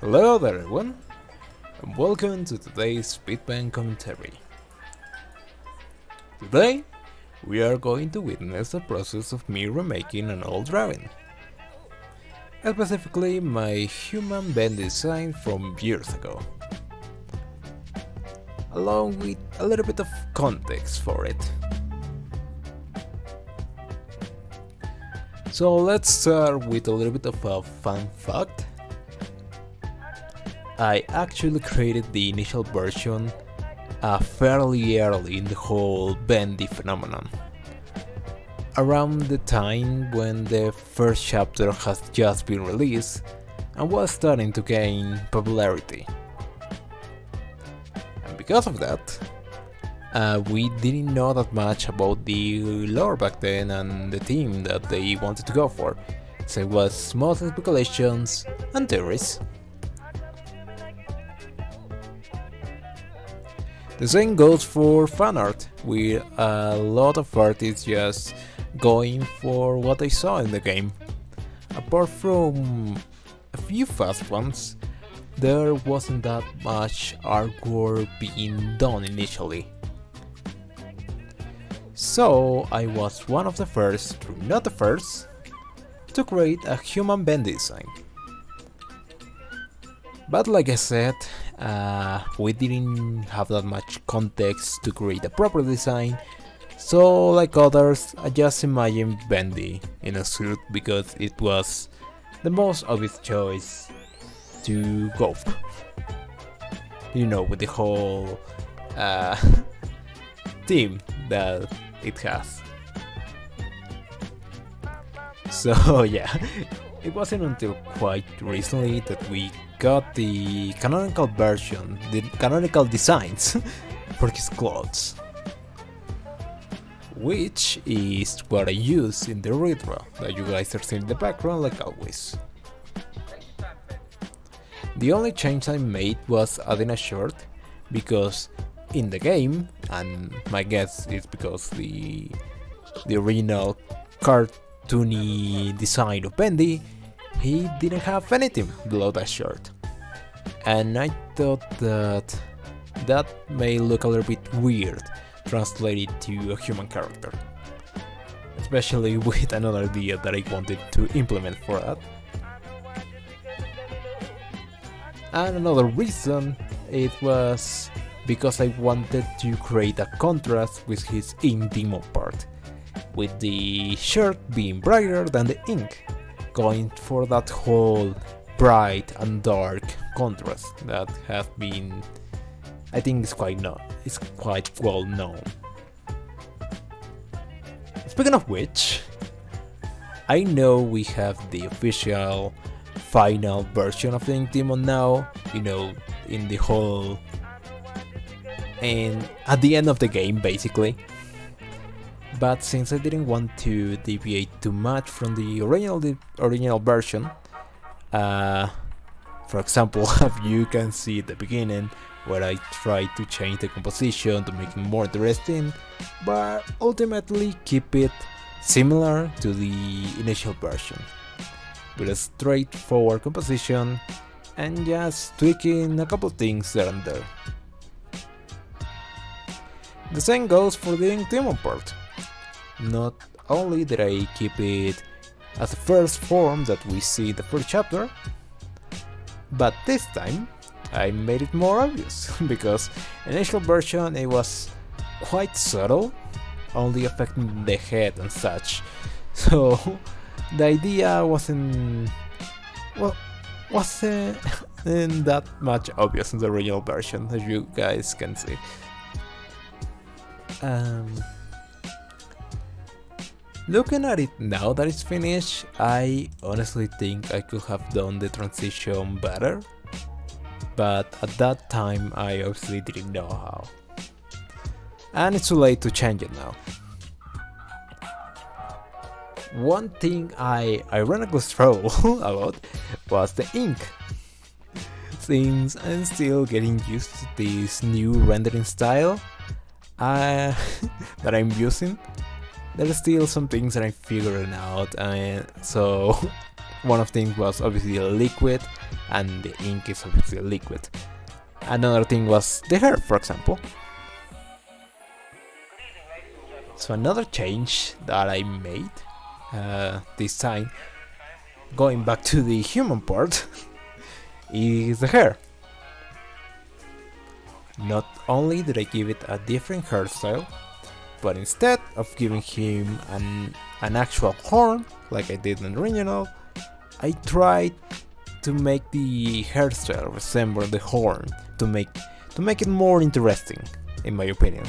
Hello there everyone, and welcome to today's Speedpaint commentary. Today, we are going to witness the process of me remaking an old drawing. Specifically, my human Bendy design from years ago, along with a little bit of context for it. So let's start with a little bit of a fun fact. I actually created the initial version fairly early in the whole Bendy phenomenon, around the time when the first chapter has just been released and was starting to gain popularity. And because of that, we didn't know that much about the lore back then and the theme that they wanted to go for, so it was mostly speculations and theories. The same goes for fan art, with a lot of artists just going for what they saw in the game. Apart from a few fast ones, there wasn't that much artwork being done initially. So I was one of the first, not the first, to create a human Bendy design. But like I said, we didn't have that much context to create a proper design, so like others, I just imagined Bendy in a suit because it was the most obvious choice to go for. You know, with the whole theme that it has. So yeah, it wasn't until quite recently that we got the canonical version, the canonical designs for his clothes, which is what I use in the Redraw that you guys are seeing in the background like always. The only change I made was adding a shirt, because in the game, and my guess is because the original cartoony design of Bendy, he didn't have anything below that shirt, and I thought that may look a little bit weird translated to a human character, especially with another idea that I wanted to implement for that. And another reason, it was because I wanted to create a contrast with his ink demo part, with the shirt being brighter than the ink, going for that whole bright and dark contrast that has been, I think it's quite well known. Speaking of which, I know we have the official final version of the ink demo now, you know, in the whole, and at the end of the game basically. But since I didn't want to deviate too much from the original version, for example, as you can see at the beginning, where I tried to change the composition to make it more interesting, but ultimately keep it similar to the initial version, with a straightforward composition and just tweaking a couple things there and there. The same goes for the ink demo part. Not only did I keep it as the first form that we see in the first chapter, but this time I made it more obvious, because in the initial version it was quite subtle, only affecting the head and such, so the idea wasn't that much obvious in the original version, as you guys can see. Looking at it now that it's finished, I honestly think I could have done the transition better, but at that time I obviously didn't know how. And it's too late to change it now. One thing I ironically struggled about was the ink. Since I'm still getting used to this new rendering style that I'm using, there are still some things that I'm figuring out, and so one of things was obviously a liquid, and the ink is obviously liquid. Another thing was the hair, for example. So another change that I made this time, going back to the human part, is the hair. Not only did I give it a different hairstyle, but instead of giving him an actual horn, like I did in the original, I tried to make the hairstyle resemble the horn to make it more interesting, in my opinion.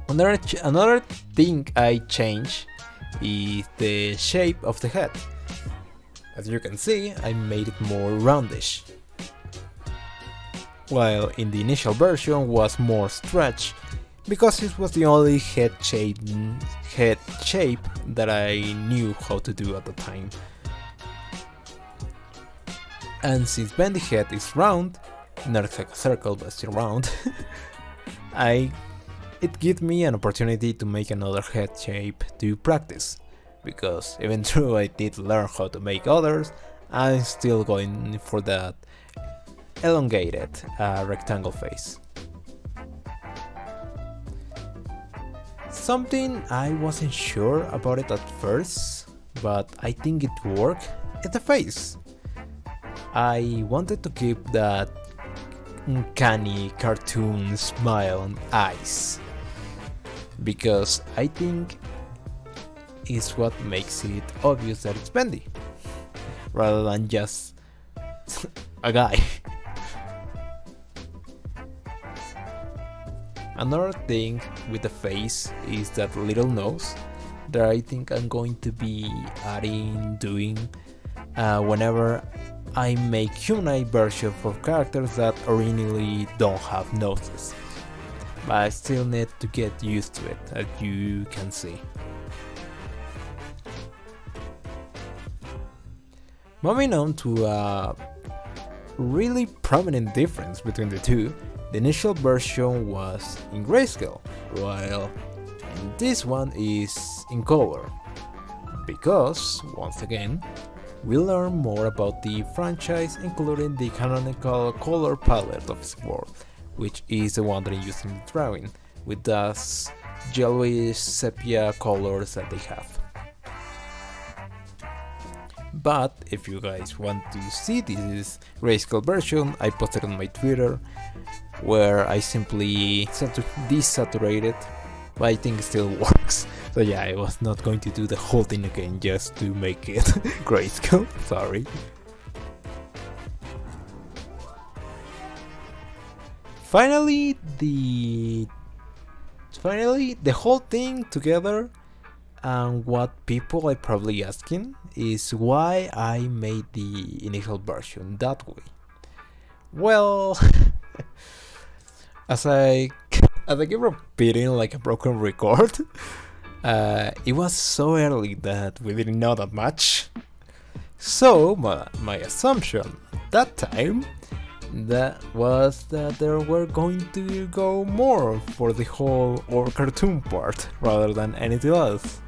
Another thing I changed is the shape of the head. As you can see, I made it more roundish, while in the initial version was more stretched, because it was the only head shape that I knew how to do at the time. And since Bendy head is round, not like a circle but still round, it gives me an opportunity to make another head shape to practice, because even though I did learn how to make others, I'm still going for that elongated rectangle face. Something I wasn't sure about it at first, but I think it worked, is the face. I wanted to keep that uncanny cartoon smile and eyes, because I think it's what makes it obvious that it's Bendy, rather than just a guy. Another thing with the face is that little nose that I think I'm going to be doing whenever I make humanoid versions of characters that originally don't have noses. But I still need to get used to it, as you can see. Moving on to a really prominent difference between the two, the initial version was in grayscale, while this one is in color. Because, once again, we learn more about the franchise, including the canonical color palette of this world, which is the one that I'm using in the drawing, with those yellowish sepia colors that they have. But if you guys want to see this grayscale version, I posted on my Twitter, where I simply desaturate it, but I think it still works. So yeah, I was not going to do the whole thing again just to make it grayscale, sorry. Finally, the whole thing together, and what people are probably asking is why I made the initial version that way. Well, as I keep repeating like a broken record, it was so early that we didn't know that much. So my assumption at that time that was that they were going to go more for the whole or cartoon part rather than anything else.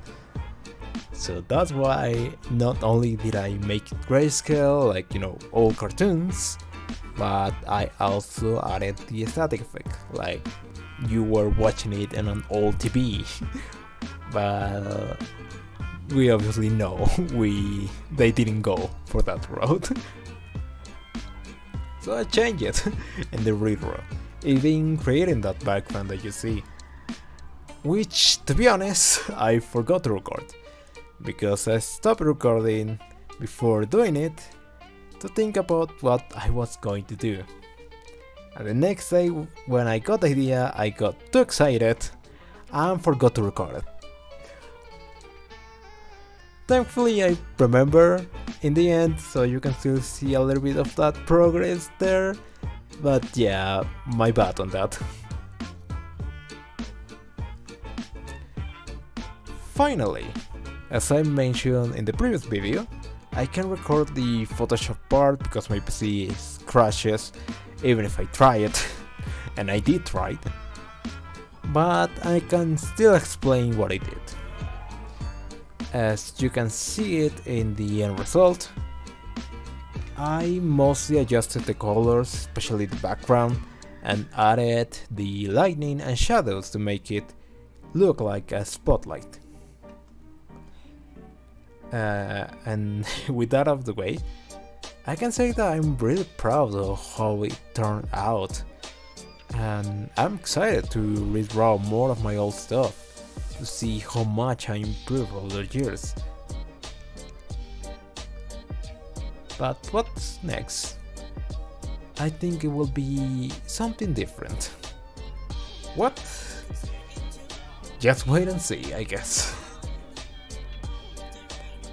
So that's why not only did I make it grayscale, like, you know, all cartoons, but I also added the static effect, like you were watching it on an old TV. But we obviously know they didn't go for that route. So I changed it in the Redraw, even creating that background that you see. Which, to be honest, I forgot to record, because I stopped recording before doing it to think about what I was going to do. And the next day, when I got the idea, I got too excited and forgot to record it. Thankfully, I remember in the end, so you can still see a little bit of that progress there. But yeah, my bad on that. Finally, as I mentioned in the previous video, I can record the Photoshop part because my PC crashes even if I try it, and I did try it, but I can still explain what I did. As you can see it in the end result, I mostly adjusted the colors, especially the background, and added the lightning and shadows to make it look like a spotlight. And with that out of the way, I can say that I'm really proud of how it turned out, and I'm excited to redraw more of my old stuff to see how much I improved over the years. But what's next? I think it will be something different. What? Just wait and see, I guess.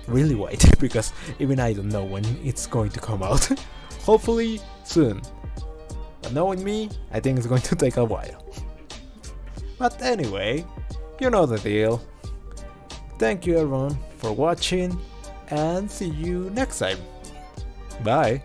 Really wait, because even I don't know when it's going to come out. Hopefully soon. But knowing me, I think it's going to take a while. But anyway, you know the deal. Thank you everyone for watching, and see you next time. Bye!